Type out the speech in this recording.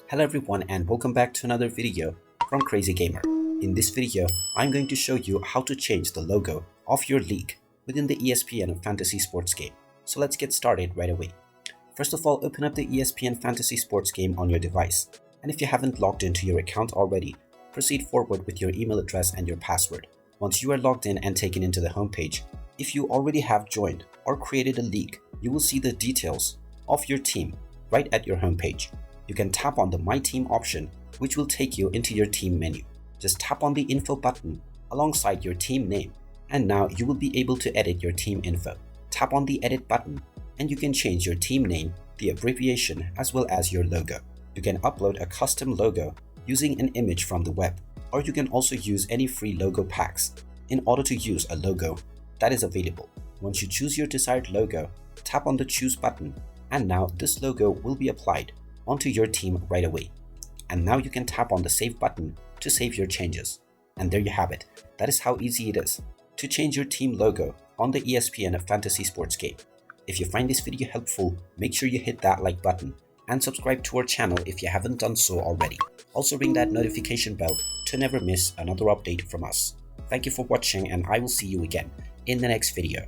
Hello everyone and welcome back to another video from Crazy Gamer. In this video, I'm going to show you how to change the logo of your league within the ESPN Fantasy Sports game. So let's get started right away. First of all, open up the ESPN Fantasy Sports game on your device. And if you haven't logged into your account already, proceed forward with your email address and your password. Once you are logged in and taken into the homepage, if you already have joined or created a league, you will see the details of your team right at your homepage. You can tap on the My Team option, which will take you into your team menu. Just tap on the info button alongside your team name, and now you will be able to edit your team info. Tap on the edit button and you can change your team name, the abbreviation, as well as your logo. You can upload a custom logo using an image from the web, or you can also use any free logo packs in order to use a logo that is available. Once you choose your desired logo, tap on the choose button, and now this logo will be applied onto your team right away. And now you can tap on the save button to save your changes. And there you have it. That is how easy it is to change your team logo on the ESPN Fantasy Sports game. If you find this video helpful, make sure you hit that like button and subscribe to our channel if you haven't done so already. Also ring that notification bell to never miss another update from us. Thank you for watching, and I will see you again in the next video.